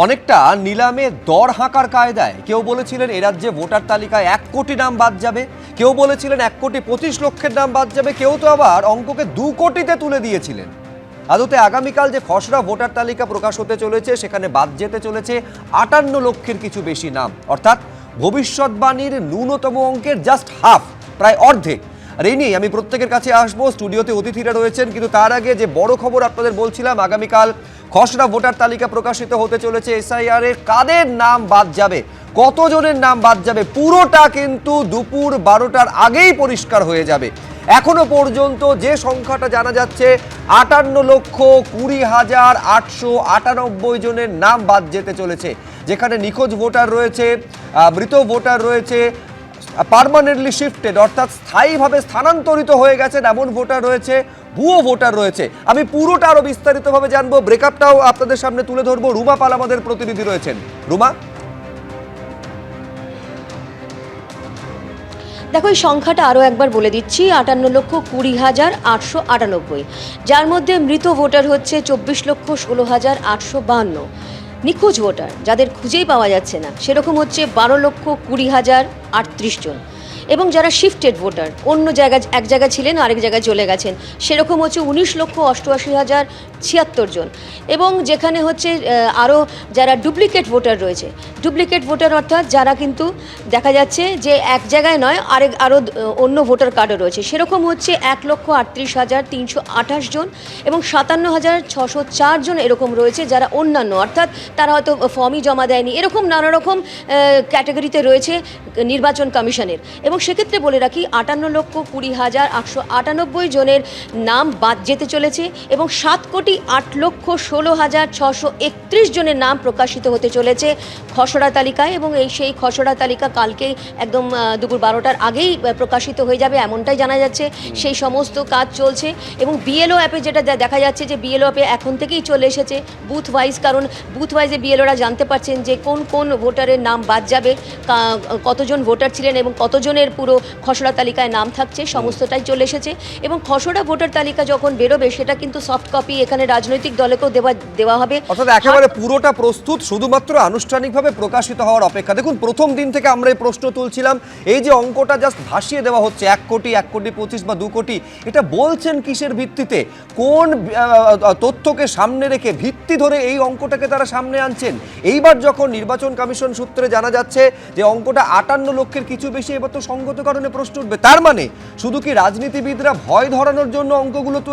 অনেকটা নিলামে দর হাঁকার কায়দায় কেউ বলেছিলেন এ রাজ্যে ভোটার তালিকায় 1 কোটি নাম বাদ যাবে, কেউ বলেছিলেন 1,25,00,000 নাম বাদ যাবে, কেউ তো আবার অঙ্ককে 2 কোটিতে তুলে দিয়েছিলেন। আদতে আগামীকাল যে খসড়া ভোটার তালিকা প্রকাশ হতে চলেছে সেখানে বাদ যেতে চলেছে 58 লক্ষের কিছু বেশি নাম, অর্থাৎ ভবিষ্যৎবাণীর ন্যূনতম অঙ্কের জাস্ট হাফ, প্রায় অর্ধেক। আর এই নিয়ে আমি প্রত্যেকের কাছে আসবো, স্টুডিওতে অতিথিরা রয়েছেন, কিন্তু তার আগে যে বড় খবর আপনাদের বলছিলাম, আগামীকাল খসড়া ভোটার তালিকা প্রকাশিত হতে চলেছে। এসআইআর এর কাদের নাম বাদ যাবে, কতজনের নাম বাদ যাবে, পুরোটা কিন্তু দুপুর 12টার আগেই পরিষ্কার হয়ে যাবে। এখনো পর্যন্ত যে সংখ্যাটা জানা যাচ্ছে 58,20,898 জনের নাম বাদ যেতে চলেছে, যেখানে নিখোঁজ ভোটার রয়েছে, মৃত ভোটার রয়েছে, পার্মানেন্টলি শিফটেড অর্থাৎ স্থায়ীভাবে স্থানান্তরিত হয়ে গেছেন এমন ভোটার রয়েছে, ভুয়ো ভোটার রয়েছে। আমি পুরোটা আরো বিস্তারিতভাবে জানবো, ব্রেকআপটাও আপনাদের সামনে তুলে ধরবো। রুমা পাল আমাদের প্রতিনিধি রয়েছেন। রুমা, দেখো এই সংখ্যাটা আরও একবার বলে দিচ্ছি, 58,20,898, যার মধ্যে মৃত ভোটার হচ্ছে 24,16,852, নিখোঁজ ভোটার যাদের খুঁজেই পাওয়া যাচ্ছে না সেরকম হচ্ছে 12,20,038 জন, এবং যারা শিফটেড ভোটার, অন্য জায়গায় এক জায়গায় ছিলেন আরেক জায়গায় চলে গেছেন, সেরকম হচ্ছে 19,88,076 জন। এবং যেখানে হচ্ছে আরও যারা ডুপ্লিকেট ভোটার রয়েছে, ডুপ্লিকেট ভোটার অর্থাৎ যারা কিন্তু দেখা যাচ্ছে যে এক জায়গায় নয় আরও অন্য ভোটার কার্ডও রয়েছে, সেরকম হচ্ছে 1,38,328 জন, এবং 57,604 জন এরকম রয়েছে যারা অন্যান্য, অর্থাৎ তারা হয়তো ফর্মই জমা দেয়নি, এরকম নানা রকম ক্যাটাগরিতে রয়েছে নির্বাচন কমিশনের। এবং সেক্ষেত্রে বলে রাখি 58,20,898 জনের নাম বাদ যেতে চলেছে, এবং 7,08,16,631 জনের নাম প্রকাশিত হতে চলেছে খসড়া তালিকায়। এবং সেই খসড়া তালিকা কালকেই একদম দুপুর 12টার আগেই প্রকাশিত হয়ে যাবে এমনটাই জানা যাচ্ছে। সেই সমস্ত কাজ চলছে, এবং বিএলও অ্যাপে যেটা দেখা যাচ্ছে যে বিএলও অ্যাপে এখন থেকেই চলে এসেছে বুথ ওয়াইজ, কারণ বুথ ওয়াইজে বিএলওরা জানতে পারছেন যে কোন কোন ভোটারের নাম বাদ যাবে, কতজন ভোটার ছিলেন এবং কতজনের পুরো খসড়া তালিকায় নাম থাকছে, সমস্তটাই চলে এসেছে। এবং খসড়া ভোটার তালিকা যখন বেরোবে সেটা কিন্তু সফট কপি এখানে রাজনৈতিক দলেকেও দেওয়া হবে, অর্থাৎ একেবারে পুরোটা প্রস্তুত, শুধুমাত্র আনুষ্ঠানিকভাবে প্রকাশিত হওয়ার অপেক্ষা। দেখুন, প্রথম দিন থেকে আমরা এই প্রশ্ন তুলছিলাম, এই যে অঙ্কটা জাস্ট ভাসিয়ে দেওয়া হচ্ছে 1 কোটি, 1,25,00,000 বা 2 কোটি, এটা বলছেন কিসের ভিত্তিতে, কোন তথ্যকে সামনে রেখে ভিত্তি ধরে এই অঙ্কটাকে তারা সামনে আনছেন? এইবার যখন নির্বাচন কমিশন সূত্রে জানা যাচ্ছে যে অঙ্কটা 58 লক্ষের কিছু বেশি, এবার তো সঙ্গত কারণে প্রশ্ন উঠবে, তার মানে শুধু কি রাজনীতিবিদরা ভয় ধরানোর জন্য অঙ্কগুলো তো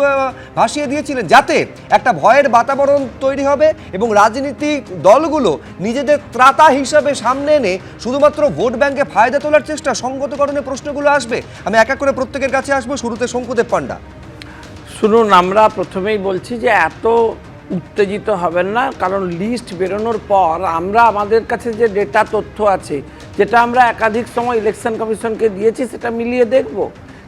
ভাসিয়ে দিয়েছিলেন, যাতে একটা ভয়ের বাতাবরণ তৈরি হবে এবং রাজনীতিক দলগুলো নিজেদের ত্রাতা হিসাবে সামনে এনে শুধুমাত্র ভোট ব্যাংকে ফায়দা তোলার চেষ্টা, সঙ্গত কারণে প্রশ্নগুলো আসবে? আমি এক এক করে প্রত্যেকের কাছে আসবো, শুরুতে শঙ্কুদেব পান্ডা। শুনুন, আমরা প্রথমেই বলছি যে এত উত্তেজিত হবেন না, কারণ লিস্ট বেরোনোর পর আমরা আমাদের কাছে যে ডেটা তথ্য আছে, যেটা আমরা একাধিক সময় ইলেকশন কমিশনকে দিয়েছি, সেটা মিলিয়ে দেখব।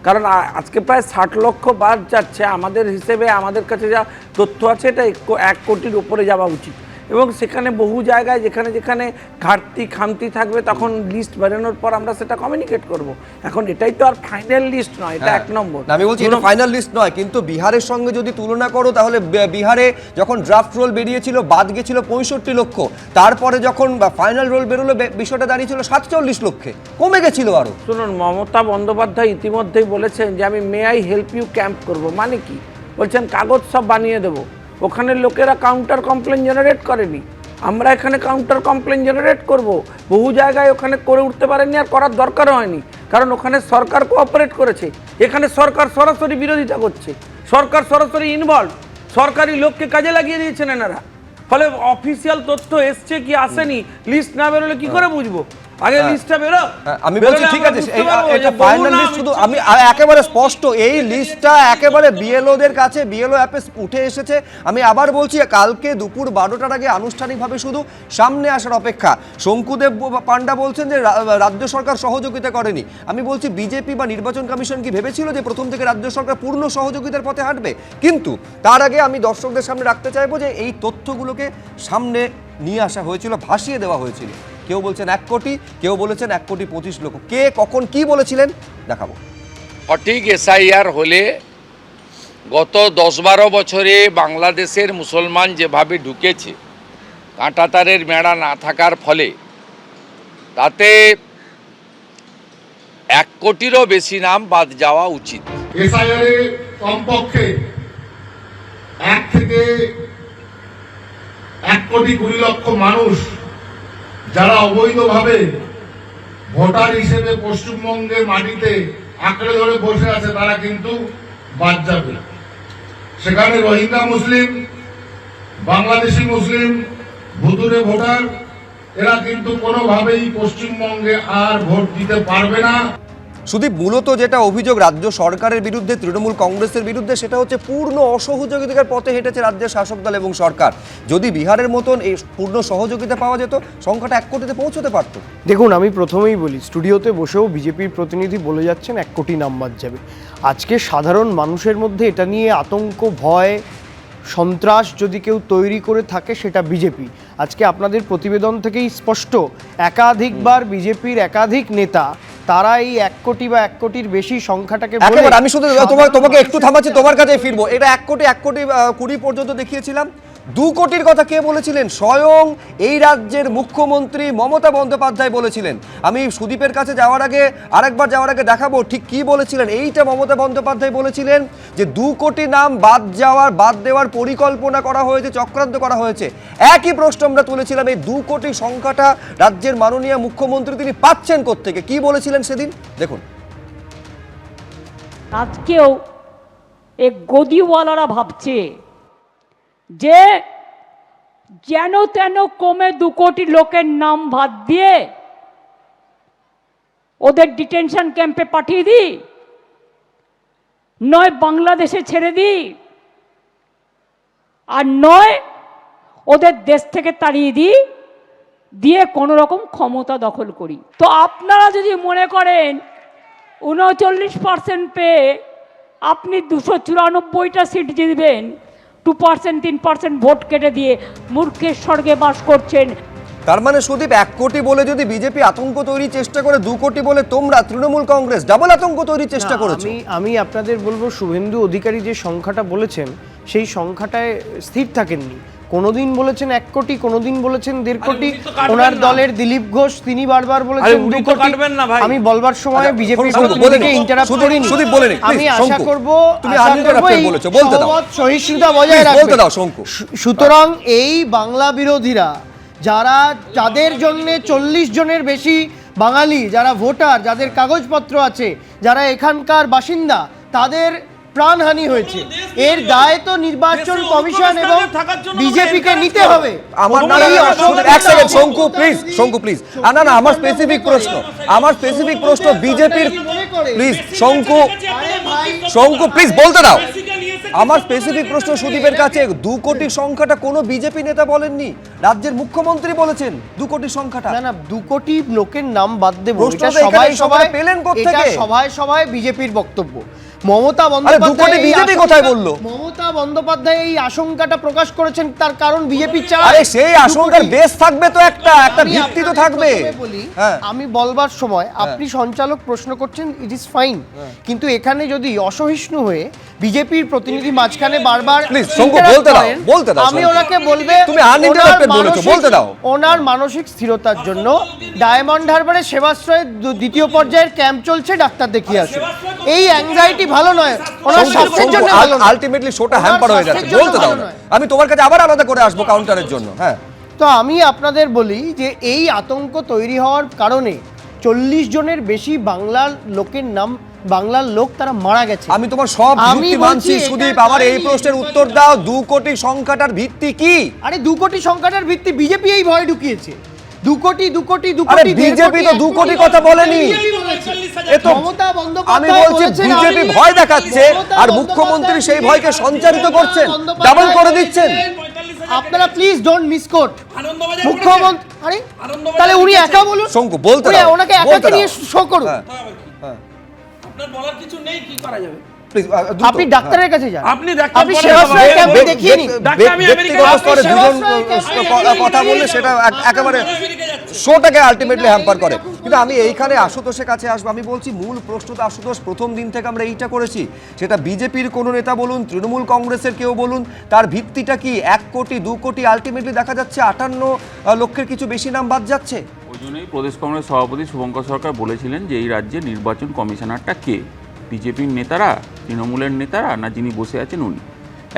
কারণ আজকে প্রায় 60 লক্ষ বাদ যাচ্ছে, আমাদের হিসেবে আমাদের কাছে যা তথ্য আছে এটা 1 কোটির উপরে যাওয়া উচিত। এবং সেখানে বহু জায়গায় যেখানে যেখানে ঘাটতি খামতি থাকবে তখন লিস্ট বেরোনোর পর আমরা সেটা কমিউনিকেট করব। এখন এটাই তো আর ফাইনাল লিস্ট নয়, এটা 1 নম্বর। আমি বলছি এটা ফাইনাল লিস্ট নয়, কিন্তু বিহারের সঙ্গে যদি তুলনা করো তাহলে বিহারে যখন ড্রাফট রোল বেরিয়েছিল বাদ গেছিল 65 লক্ষ, তারপরে যখন ফাইনাল রোল বেরোলো বিষয়টা দাঁড়িয়েছিল 47 লক্ষে, কমে গেছিল আরো। শুনুন, মমতা বন্দ্যোপাধ্যায় ইতিমধ্যেই বলেছেন যে আমি may I help you camp করব। মানে কি বলছেন? কাগজ সব বানিয়ে দেবো। ওখানে লোকেরা কাউন্টার কমপ্লেন জেনারেট করেনি, আমরা এখানে কাউন্টার কমপ্লেন জেনারেট করব। বহু জায়গায় ওখানে করে উঠতে পারেনি, আর করার দরকারও হয়নি, কারণ ওখানে সরকার কোঅপারেট করেছে। এখানে সরকার সরাসরি বিরোধিতা করছে, সরকার সরাসরি ইনভলভ, সরকারি লোককে কাজে লাগিয়ে দিয়েছেন এনারা। ফলে অফিসিয়াল তথ্য এসছে কি আসেনি, লিস্ট না বেরোলে কি করে বুঝবো? আগে লিস্টটা বেরো। আমি বলছি ঠিক আছে, এটা ফাইনাল লিস্ট, শুধু আমি একেবারে স্পষ্ট এই লিস্টটা একেবারে বিএলওদের কাছে বিএলও অ্যাপে উঠে এসেছে। আমি আবার বলছি, কালকে দুপুর 12টার আগে আনুষ্ঠানিকভাবে শুধু সামনে আসার অপেক্ষা। শঙ্কুদেব পান্ডা বলছেন যে রাজ্য সরকার সহযোগিতা করেনি। আমি বলছি বিজেপি বা নির্বাচন কমিশন কি ভেবেছিল যে প্রথম থেকে রাজ্য সরকার পূর্ণ সহযোগিতার পথে হাঁটবে? কিন্তু তার আগে আমি দর্শকদের সামনে রাখতে চাইবো যে এই তথ্যগুলোকে সামনে নিয়ে আসা হয়েছিল, ভাসিয়ে দেওয়া হয়েছিল। কেউ বলছেন 1 কোটি, কেউ বলেছেন 1,25,00,000। কে কখন কি বলেছিলেন দেখাবো। সঠিক এসআইআর হলে গত 10-12 বছরে বাংলাদেশের মুসলমান যেভাবে ঢুকেছে কাঁটাতারের বেড়া না থাকার ফলে তাতে 1 কোটিরও বেশি নাম বাদ যাওয়া উচিত। এসআইআরে কমপক্ষে 1 থেকে 1,20,00,000 মানুষ যারা অবৈধভাবে ভোটার হিসেবে পশ্চিমবঙ্গের মাটিতে আঁকড়ে ধরে বসে আছে তারা কিন্তু বাদ যাবে। সেখানে রোহিঙ্গা মুসলিম, বাংলাদেশি মুসলিম, ভুতুরে ভোটার এরা কিন্তু কোনোভাবেই পশ্চিমবঙ্গে আর ভোট দিতে পারবে না। সুদীপ, মূলত যেটা অভিযোগ রাজ্য সরকারের বিরুদ্ধে, তৃণমূল কংগ্রেসের বিরুদ্ধে, সেটা হচ্ছে পূর্ণ অসহযোগিতার পথে হেঁটেছে রাজ্যের শাসক দল এবং সরকার। যদি বিহারের মতন এই পূর্ণ সহযোগিতা পাওয়া যেত, সংখ্যাটা 1 কোটিতে পৌঁছতে পারত। দেখুন, আমি প্রথমেই বলি, স্টুডিওতে বসেও বিজেপির প্রতিনিধি বলে যাচ্ছেন 1 কোটি নাম বাদ যাবে। আজকে সাধারণ মানুষের মধ্যে এটা নিয়ে আতঙ্ক, ভয়, সন্ত্রাস যদি কেউ তৈরি করে থাকে সেটা বিজেপি। আজকে আপনাদের প্রতিবেদন থেকেই স্পষ্ট, একাধিকবার বিজেপির একাধিক নেতা তারা এই 1 কোটি বা 1 কোটির বেশি সংখ্যাটাকে একেবারে আমি শুধু তোমাকে একটু থামাচ্ছি, তোমার কাছে ফিরবো। এটা 1 কোটি 20 পর্যন্ত দেখিয়েছিলাম। 2 কোটির কথা কে বলেছিলেন? স্বয়ং এই রাজ্যের মুখ্যমন্ত্রী মমতা বন্দ্যোপাধ্যায় বলেছিলেন। আমি সুদীপের কাছে আরেকবার যাওয়ার আগে দেখাবো ঠিক কি বলেছিলেন। এইটা মমতা বন্দ্যোপাধ্যায় বলেছিলেন যে 2 কোটি নাম বাদ দেওয়ার পরিকল্পনা করা হয়েছে, চক্রান্ত করা হয়েছে। একই প্রশ্ন আমরা তুলেছিলাম, এই 2 কোটি সংখ্যাটা রাজ্যের মাননীয় মুখ্যমন্ত্রী তিনি পাচ্ছেন কোত্থেকে, কি বলেছিলেন সেদিন দেখুন। আজকেও এক গদিওয়ালারা ভাবছে যে যেন তেন কমে 2 কোটি লোকের নাম বাদ দিয়ে ওদের ডিটেনশন ক্যাম্পে পাঠিয়ে দিই, নয় বাংলাদেশে ছেড়ে দিই, আর নয় ওদের দেশ থেকে তাড়িয়ে দিই, দিয়ে কোনো রকম ক্ষমতা দখল করি। তো আপনারা যদি মনে করেন 39% পেয়ে আপনি 294টা সিট জিতবেন, 2% 3% ভোট কেটে দিয়ে মূর্খের স্বর্গে বাস করছেন। তার মানে সুদীপ, 1 কোটি বলে যদি বিজেপি আতঙ্ক তৈরির চেষ্টা করে, 2 কোটি বলে তোমরা তৃণমূল কংগ্রেস ডাবল আতঙ্ক তৈরির চেষ্টা করেছো। আমি আপনাদের বলবো, শুভেন্দু অধিকারী যে সংখ্যাটা বলেছেন সেই সংখ্যাটায় স্থির থাকেননি। কোনোদিন বলেছেন 1 কোটি, কোনোদিন বলেছেন 1.5 কোটি। ওনার দলের দিলীপ ঘোষ তিনি বারবার বলেছেন 2 কোটি। আমি বলবার সময় বিজেপি প্রতিনিধিকে ইন্টারাপ্ট করিনি। আমি আশা করব সহিষ্ণুতা বজায় রাখবে। সুতরাং এই বাংলা বিরোধীরা যাদের জন্য 40 জনের বেশি বাঙালি যারা ভোটার, যাদের কাগজপত্র আছে, যারা এখানকার বাসিন্দা, তাদের প্রাণহানি হয়েছে, এর দায় তো নির্বাচন কমিশন এবং বিজেপিকে নিতে হবে। আমার শঙ্কু প্লিজ, না আমার স্পেসিফিক প্রশ্ন বিজেপির, প্লিজ শঙ্কু প্লিজ বলতে দাও। আমার স্পেসিফিক প্রশ্ন সুদীপের কাছে, 2 কোটি সংখ্যাটা কোনো বিজেপি নেতা বলেননি, রাজ্যের মুখ্যমন্ত্রী বলেছেন 2 কোটি সংখ্যাটা। না 2 কোটি লোকের নাম বাদ দেব, এটা সবাই পেলেন কোত্থেকে? এটা সবাই বিজেপির বক্তব্য। মমতা বন্দ্যোপাধ্যায় এই আশঙ্কাটা প্রকাশ করেছেন, তার কারণ বিজেপি চায়। আরে সেই আশঙ্কার বেস থাকবে তো, একটা ভিত্তি তো থাকবে। আমি বলবার সময় আপনি সঞ্চালক প্রশ্ন করছেন, ইট ইজ ফাইন, কিন্তু এখানে যদি অসহিষ্ণু হয়ে বিজেপির প্রতিনিধি মাঝখানে বারবার আমি ওনাকে বলবে, ওনার মানসিক স্থিরতার জন্য ডায়মন্ড হারবারে সেবাশ্রয়ের 2য় পর্যায়ের ক্যাম্প চলছে, ডাক্তার দেখিয়ে আসুন। এই অ্যাংজাইটি ভালো নয়, ওনার স্বাস্থ্যের জন্য ভালো নয়। আলটিমেটলি শোটা হ্যাম্পার হয়ে যাচ্ছে, বলতে দাও। আমি তোমার কাছে আবার আলাদা করে আসবো কাউন্টারের জন্য। হ্যাঁ, তো আমি আপনাদের বলি যে এই আতঙ্ক তৈরি হওয়ার কারণে 40 জনের বেশি বাংলার লোক তারা মারা গেছে। আমি তোমার সব যুক্তি মানছি সুদীপ, আমার এই প্রশ্নের উত্তর দাও, 2 কোটি সংখ্যাটার ভিত্তি কি? আরে 2 কোটি সংখ্যাটার ভিত্তি বিজেপি এই ভয় ঢুকিয়েছে। 2 কোটি বিজেপি তো 2 কোটি কথা বলেনি। আমি বলছি বিজেপি ভয় দেখাচ্ছে আর মুখ্যমন্ত্রী সেই ভয়কে সঞ্চারিত করছেন, ডাবল করে দিচ্ছেন। আপনারা প্লিজ ডোন্ট মিসকোট। মুখ্যমন্ত্রী তাহলে উনি একা বলুন, শঙ্কু বলতে দাও, ওনাকে একাকে নিয়ে শো করুন। আপনার বলার কিছু নেই, কি করা যাবে? আপনি ডাক্তারের কাছে যান, আপনি সেবাশ্রয় ক্যাম্পে দেখিয়ে নিন। কথা বললে সেটা একেবারে শোটাকে আলটিমেটলি হ্যাম্পার করে। কিন্তু আমি এইখানে আশুতোষের কাছে আসবো। আমি বলছি মূল প্রশ্নটা আশুতোষ, প্রথম দিন থেকে আমরা এইটা করেছি, সেটা বিজেপির কোনো নেতা বলুন, তৃণমূল কংগ্রেসের কেউ বলুন, তার ভিত্তিটা কি 1 কোটি 2 কোটি, আলটিমেটলি দেখা যাচ্ছে 58 লক্ষের কিছু বেশি নাম বাদ যাচ্ছে। ওই জন্যই প্রদেশ কংগ্রেস সভাপতি শুভঙ্কর সরকার বলেছিলেন যে এই রাজ্যে নির্বাচন কমিশনারটা কে, বিজেপির নেতারা, তৃণমূলের নেতারা, না যিনি বসে আছেন উনি।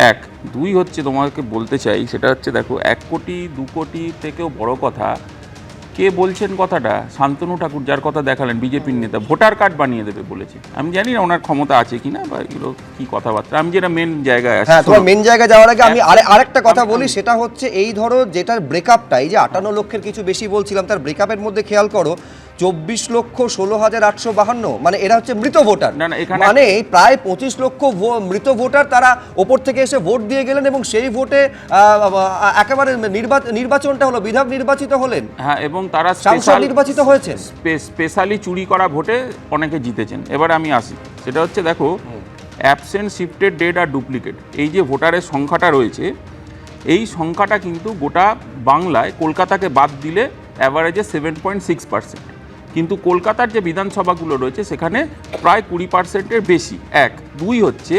1, 2 হচ্ছে তোমাকে বলতে চাই, সেটা হচ্ছে দেখো 1 কোটি 2 কোটি থেকেও বড় কথা, কে বলছেন কথাটা? শান্তনু ঠাকুর, যার কথা দেখালেন, বিজেপির নেতা, ভোটার কার্ড বানিয়ে দেবে বলেছে। আমি জানি না ওনার ক্ষমতা আছে কিনা বা এগুলো কি কথাবার্তা, আমি যেটা মেন জায়গায় আছি। হ্যাঁ, তোমার মেন জায়গায় যাওয়ার আগে আমি আরেকটা কথা বলি, সেটা হচ্ছে এই ধরো যেটার ব্রেকআপটা, এই যে 58 লক্ষের কিছু বেশি বলছিলাম, তার ব্রেকআপের মধ্যে খেয়াল করো 24,16,852, মানে এরা হচ্ছে মৃত ভোটার। না, এখানে মানে প্রায় 25 লক্ষ মৃত ভোটার তারা ওপর থেকে এসে ভোট দিয়ে গেলেন এবং সেই ভোটে একেবারে নির্বাচনটা হলো, বিধায়ক নির্বাচিত হলেন। হ্যাঁ, এবং তারা সাংসদ নির্বাচিত হয়েছে। স্পেশালি চুরি করা ভোটে অনেকে জিতেছেন। এবার আমি আসি, সেটা হচ্ছে দেখো অ্যাবসেন্ট, শিফটেড, ডেড আর ডুপ্লিকেট, এই যে ভোটারের সংখ্যাটা রয়েছে, এই সংখ্যাটা কিন্তু গোটা বাংলায় কলকাতাকে বাদ দিলে অ্যাভারেজে 7.6%, কিন্তু কলকাতার যে বিধানসভাগুলো রয়েছে সেখানে প্রায় 20%-এর বেশি। 1, 2 হচ্ছে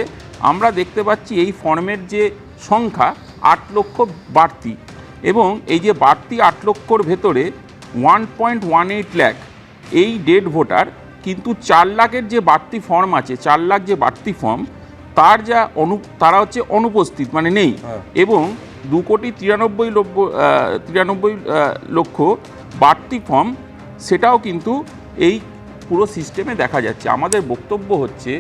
আমরা দেখতে পাচ্ছি এই ফর্মের যে সংখ্যা 8 লক্ষ বাড়তি, এবং এই যে বাড়তি 8 লক্ষর ভেতরে 1.18 লাখ এই ডেড ভোটার, কিন্তু 4 লাখের যে বাড়তি ফর্ম আছে, 4 লাখ যে বাড়তি ফর্ম, তার যা তারা হচ্ছে অনুপস্থিত, মানে নেই। এবং 2,93 লক্ষ বাড়তি ফর্ম, সেটাও কিন্তু এই পুরো সিস্টেমে দেখা যাচ্ছে। আমাদের বক্তব্য হচ্ছে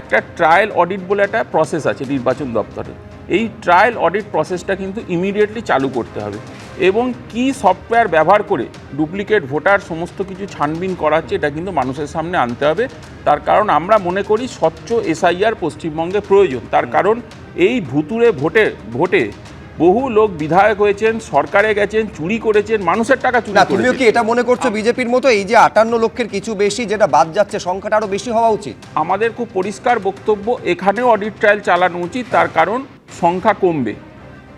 একটা ট্রায়াল অডিট বলে একটা প্রসেস আছে নির্বাচন দপ্তরে, এই ট্রায়াল অডিট প্রসেসটা কিন্তু ইমিডিয়েটলি চালু করতে হবে, এবং কি সফটওয়্যার ব্যবহার করে ডুপ্লিকেট ভোটার সমস্ত কিছু ছানবিন করা হচ্ছে এটা কিন্তু মানুষের সামনে আনতে হবে। তার কারণ আমরা মনে করি স্বচ্ছ এসআইআর পশ্চিমবঙ্গে প্রয়োজন। তার কারণ এই ভুতুড়ে ভোটে বহু লোক বিধায়ক হয়েছেন, সরকারে গেছেন, চুরি করেছেন, মানুষের টাকা চুরি করেছেন। তুমিও কি এটা মনে করছো বিজেপির মতো এই যে 58 লক্ষের কিছু বেশি যেটা বাদ যাচ্ছে, সংখ্যাটা আরো বেশি হওয়া উচিত? আমাদের খুব পরিষ্কার বক্তব্য, এখানেও অডিট ট্রায়াল চালানো উচিত। তার কারণ সংখ্যা কমবে,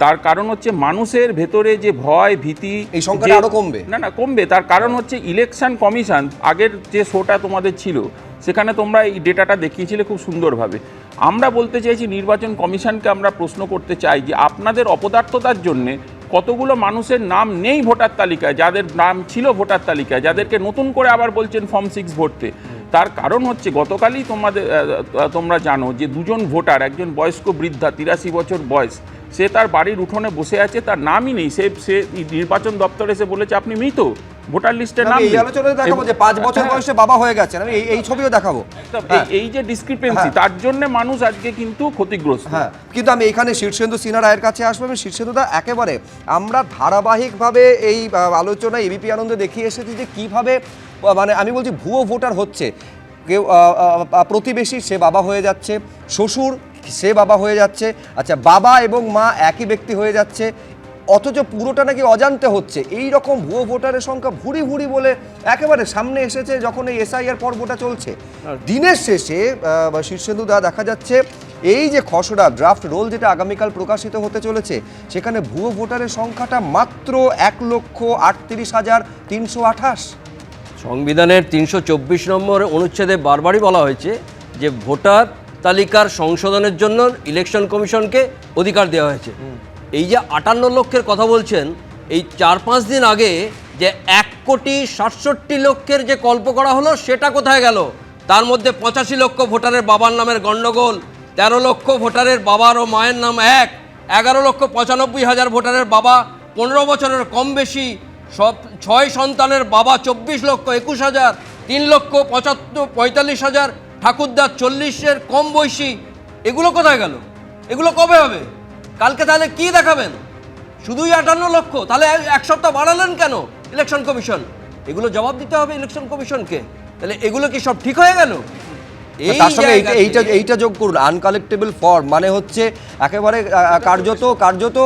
তার কারণ হচ্ছে মানুষের ভেতরে যে ভয় ভীতি, এই সংখ্যাটা আরো কমবে। না কমবে, তার কারণ হচ্ছে ইলেকশন কমিশন, আগের যে শোটা তোমাদের ছিল সেখানে তোমরা এই ডেটাটা দেখিয়েছিলে খুব সুন্দরভাবে। আমরা বলতে চাইছি নির্বাচন কমিশনকে আমরা প্রশ্ন করতে চাই যে আপনাদের অপদার্থতার জন্যে কতগুলো মানুষের নাম নেই ভোটার তালিকায়, যাদের নাম ছিল ভোটার তালিকায়, যাদেরকে নতুন করে আবার বলছেন ফর্ম 6 ভরতে। তার কারণ হচ্ছে গতকালই তোমরা জানো যে 2 জন ভোটার, একজন বয়স্ক বৃদ্ধা 83 বছর বয়স, সে তার বাড়ির উঠোনে বসে আছে, তার নামই নেই। সে নির্বাচন দপ্তরে এসে বলেছে আপনি মৃত, ভোটার লিস্টের নাম নেই। এই আলোচনায় দেখাবো যে 5 বছর বয়সে বাবা হয়ে গেছেন, আমি এই ছবিও দেখাবো। এই যে ডিসক্রিপেন্সি, তার জন্য মানুষ আজকে কিন্তু ক্ষতিগ্রস্ত। হ্যাঁ, কিন্তু আমি এখানে শীর্ষেন্দু সিনহা রায়ের কাছে আসবো। আমি শীর্ষেন্দুদা, একেবারে আমরা ধারাবাহিকভাবে এই আলোচনায় এবিপি আনন্দে দেখিয়ে এসেছি যে কিভাবে, মানে আমি বলছি ভুয়ো ভোটার হচ্ছে। কেউ প্রতিবেশী, সে বাবা হয়ে যাচ্ছে, শ্বশুর, সে বাবা হয়ে যাচ্ছে, আচ্ছা বাবা এবং মা একই ব্যক্তি হয়ে যাচ্ছে, অথচ পুরোটা নাকি অজান্তে হচ্ছে। এই রকম ভুয়ো ভোটারের সংখ্যা ভুরি ভুরি বলে একেবারে সামনে এসেছে যখন এই এসআইআর পর্বটা চলছে। দিনের শেষে শীর্ষেন্দুদা দেখা যাচ্ছে এই যে খসড়া ড্রাফট রোল যেটা আগামীকাল প্রকাশিত হতে চলেছে, সেখানে ভুয়ো ভোটারের সংখ্যাটা মাত্র 1,38,328। সংবিধানের 324 নম্বর অনুচ্ছেদে বারবারই বলা হয়েছে যে ভোটার তালিকার সংশোধনের জন্য ইলেকশন কমিশনকে অধিকার দেওয়া হয়েছে। এই যে 58 লক্ষের কথা বলছেন, এই 4-5 দিন আগে যে 1,67,00,000 যে কল্প করা হলো সেটা কোথায় গেল? তার মধ্যে 85 লক্ষ ভোটারের বাবার নামের গণ্ডগোল, 13 লক্ষ ভোটারের বাবার ও মায়ের নাম এক, 11,95,000 ভোটারের বাবা 15 বছরের কম বেশি, সব 6 সন্তানের বাবা 24,21,000, 3,45,000 ঠাকুরদার 40-এর কম বয়সী। এগুলো কোথায় গেল? এগুলো কবে হবে? কালকে তাহলে কি দেখাবেন? শুধুই 58 লক্ষ, তাহলে 1 সপ্তাহ বাড়ালেন কেন ইলেকশন কমিশন? এগুলো জবাব দিতে হবে ইলেকশন কমিশনকে। তাহলে এগুলো কি সব ঠিক হয়ে গেল? তার সঙ্গে এইটা যোগ করুন, আনকালেক্টেবল ফর্ম, মানে হচ্ছে একেবারে কার্যত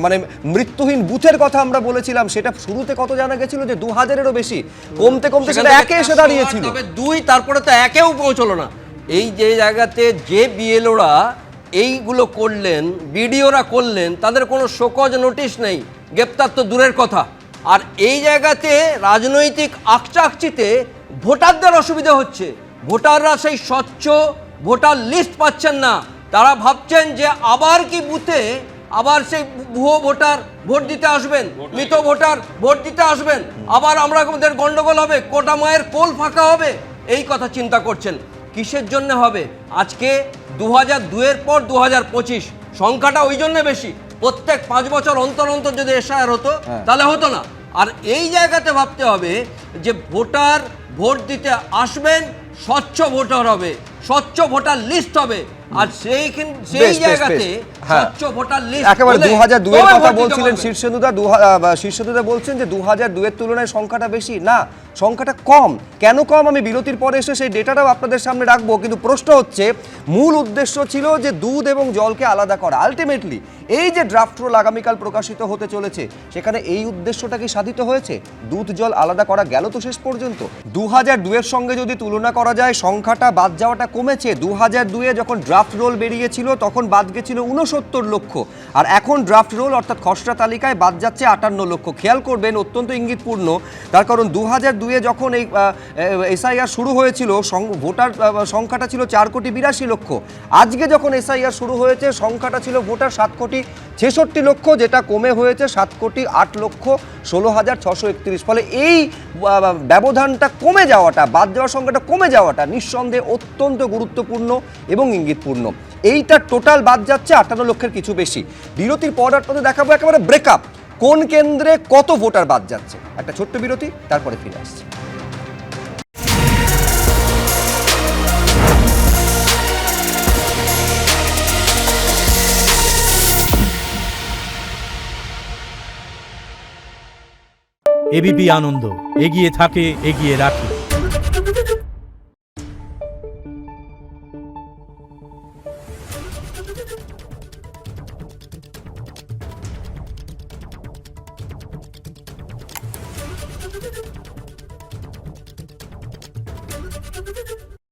মানে মৃত্যুহীন বুথের কথা আমরা বলেছিলাম, সেটা শুরুতে কত জানা গেছিল যে 2000-এরও বেশি, কমতে সেটা 1-এ এসে দাঁড়িয়েছিল। তবে 2, তারপরে তো 1-এও পৌঁছলো না। এই যে জায়গাতে যে বিএলওরা এইগুলো করলেন, বিডিওরা করলেন, তাদের কোনো শোকজ নোটিশ নেই, গ্রেপ্তার তো দূরের কথা। আর এই জায়গাতে রাজনৈতিক আকচাকচিতে ভোটারদের অসুবিধা হচ্ছে। ভোটাররা সেই স্বচ্ছ ভোটার লিস্ট পাচ্ছেন না। তারা ভাবছেন যে আবার কি বুথে আবার সেই ভুয়ো ভোটার ভোট দিতে আসবেন, মৃত ভোটার ভোট দিতে আসবেন, আবার আমাদের গন্ডগোল হবে, কোটা মায়ের কোল ফাঁকা হবে, এই কথা চিন্তা করছেন। কিসের জন্য হবে? আজকে 2002-এর পর 2025 সংখ্যাটা ওই জন্য বেশি। প্রত্যেক 5 বছর অন্তর অন্তর যদি এসআইআর হতো তাহলে হতো না। আর এই জায়গাতে ভাবতে হবে যে ভোটার ভোট দিতে আসবেন, স্বচ্ছ ভোটার হবে, স্বচ্ছ ভোটার লিস্ট হবে। আর সেই জায়গাতে স্বচ্ছ ভোটার লিস্ট একেবারে 2002-এর কথা বলছিলেন শীর্ষেন্দুদা বলছেন যে 2002-এর তুলনায় সংখ্যাটা বেশি না, সংখ্যাটা কম। কেন কম আমি বিরতির পরে এসে সেই ডেটাটাও আপনাদের সামনে রাখবো, কিন্তু প্রশ্ন হচ্ছে মূল উদ্দেশ্য ছিল যে দুধ এবং জলকে আলাদা করা। আলটিমেটলি এই যে ড্রাফট রোল আগামীকাল প্রকাশিত হতে চলেছে, সেখানে এই উদ্দেশ্যটা কি সাধিত হয়েছে? দুধ জল আলাদা করা গেল তো শেষ পর্যন্ত? 2002-এর সঙ্গে যদি তুলনা করা যায়, সংখ্যাটা বাদ যাওয়াটা কমেছে। 2002-এ যখন ড্রাফট রোল বেরিয়েছিল তখন বাদ গেছিল 69 লক্ষ, আর এখন ড্রাফট রোল অর্থাৎ খসড়া তালিকায় বাদ যাচ্ছে 58 লক্ষ। খেয়াল করবেন, অত্যন্ত ইঙ্গিতপূর্ণ, তার কারণ 2002-এ যখন এই এসআইআর শুরু হয়েছিল ভোটার সংখ্যাটা ছিল 4,82,00,000 লক্ষ। আজকে যখন এসআইআর শুরু হয়েছে সংখ্যাটা ছিল ভোটার 7,66,00,000 লক্ষ, যেটা কমে হয়েছে 7,08,16,631। ফলে এই ব্যবধানটা কমে যাওয়াটা, বাদ যাওয়ার সংখ্যাটা কমে যাওয়াটা নিঃসন্দেহে অত্যন্ত গুরুত্বপূর্ণ এবং ইঙ্গিতপূর্ণ। এইটা টোটাল বাদ যাচ্ছে 58 লক্ষের কিছু বেশি। বিরতির পর আপনাদের দেখাবো একেবারে ব্রেকআপ, কোন কেন্দ্রে কত ভোটার বাদ যাচ্ছে। একটা ছোট্ট বিরতি, তারপরে ফিরে আসছি। এবিপি আনন্দ, এগিয়ে থাকে, এগিয়ে রাখে।